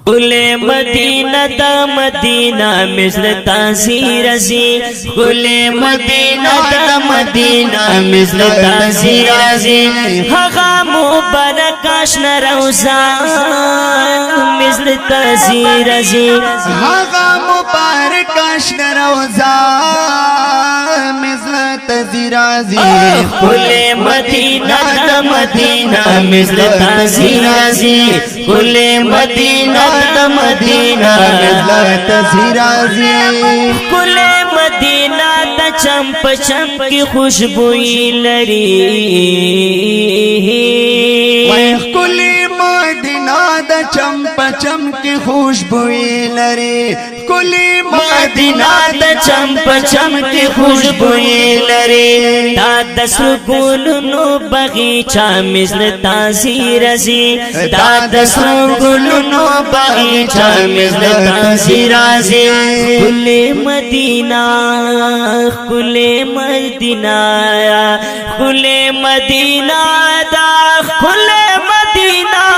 کل مدینہ دا مدینہ مثل تاثیر ازی کل مدینہ دا مدینہ مثل تاثیر ازی حقا مبارک اشن روزا مثل تاثیر ازی حقا مبارک اشن روزا مثل تاثیر ازی کل مدینہ دا مدینہ مثل تاثیر ازی کل مدینہ دا مدینہ مثل تاثیر ازی کل مدینہ دا چمپ چمپ کی خوشبوئی لری کل مدینہ دا چمپ چمپ کی خوشبوئی لری کل مدینہ دا چمپ چمپ کی خوشبوئی لری دا دسر گلنو بغیچہ مثل تاثیر ازی دا دسر گلنو بغیچہ مثل تاثیر ازی کل مدینہ کل مدینہ کل مدینہ دا کل مدینہ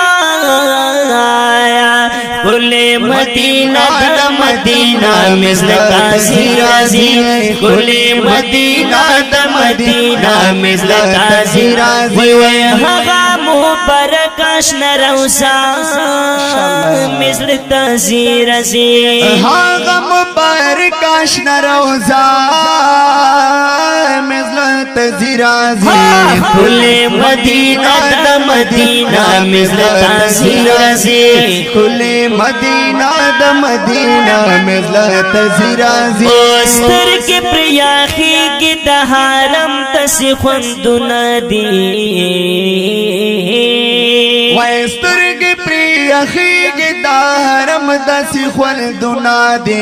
کل مدینہ دا مدینہ مثل تاثیر ازی کل مدینہ دا مدینہ مثل تاثیر ازی حقا مبارک اشن روزا مثل تاثیر ازی حقا مبارک اشن روزا مثل تاثیر ازی کل مدینہ دا مدینہ مثل تاثیر ازی کل مدینہ دا مدینہ مثل تاثیر ازی استر کے پریاخی کی دا حرم تسی خوندنا دی وسترگ پریخی گی دا حرم دسی خلدنا دی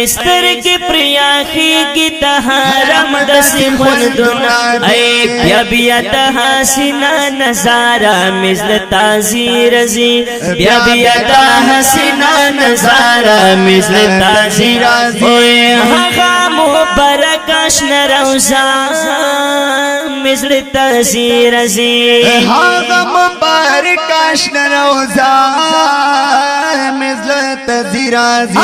استر کے پریاخی کی دا حرم تسی خوندنا اے بیا بیا دا حسینہ نظارہ مثل تاثیر ازی بیا بیا دا حسینہ نظارہ مثل تاثیر ازی حقا مبارک اشن روزا مثل تاثیر ازی حقا مبارک اشن روزا مثل تاثیر ازی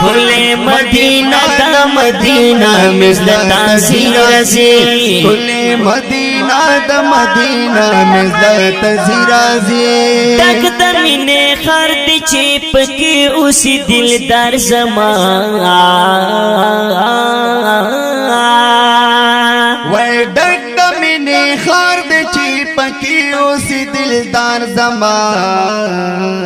کل مدینہ دا مدینہ مثل تاثیر ازی کل مدینہ دا مدینہ مثل تاثیر ازی تک دمین خرد چیپ کی اسی دلدار زمان وے ڈک دمینے خرد چیپ کی اسی دلدار زمان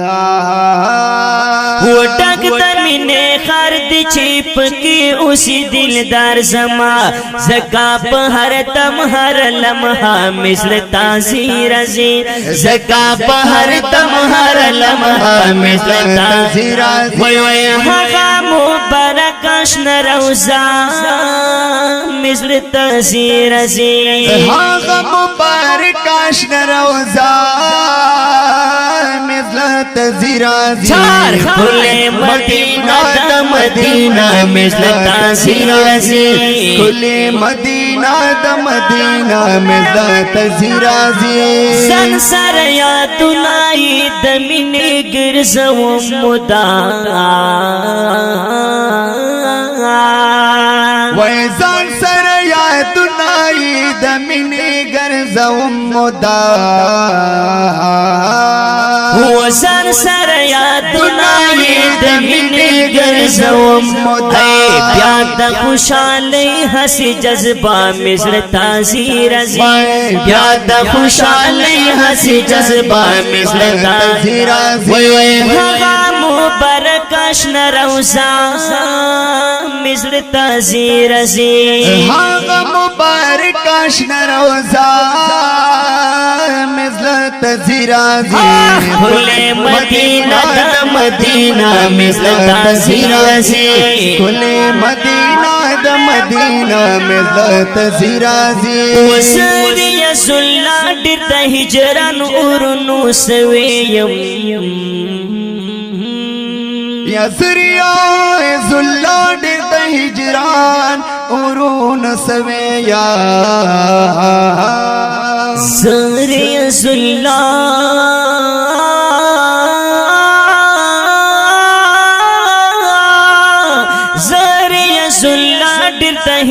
وہ ٹک دمین خرد چیپ کی اسی دلدار زمان زکا پہر تم ہر لمحہ مثل تاثیر ازی زکا پہر تم ہر لمحہ مثل تاثیر ازی حقا مبارک اشن روزا مثل تاثیر ازی حقا مبارک اشن روزا مثل تاثیر ازی کل مدینہ دا مدینہ مثل تاثیر ازی کل مدینہ دا مدینہ مثل تاثیر ازی زن سر یادنائی دمین گرزوم مدا ویزان سر یادنائی دمین گرزوم مدا وزن سر یادنائی دمین گرزوم مدا بیاد خوشالی حسی جذبہ مثل تاثیر ازی بیاد خوشالی حسی جذبہ مثل تاثیر ازی حقا مبارک اشن روزا مثل تاثیر ازی حقا مبارک اشن روزا مثل تاثیر ازی کل مدینہ دا مدینہ مثل تاثیر ازی کل مدینہ دا مدینہ مثل تاثیر ازی وسری اللہ ڈر دا ہجران ارنو سویم یسریا ذلہ ڈر دا ہجران ارون سویا سری اللہ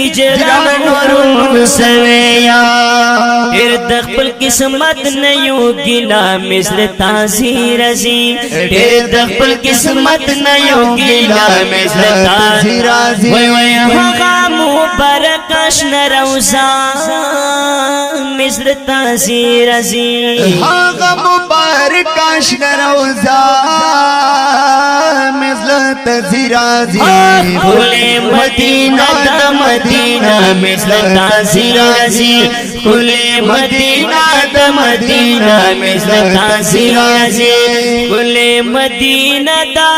हिजरन नورون سویا ډېر د خپل قسمت نه یو ګیلا مثل تاثیر ازي ډېر د خپل قسمت نه یو ګیلا مثل تاثیر ازي وای وای هغه مبارک شن روزا مثل تاثیر ازي هغه مبارک شن روزا مثل تاثیر ازي کل مدینہ دا مدینہ مثل تاثیر ازي کل مدینہ دا مدینہ مثل تاثیر ازي کل مدینہ دا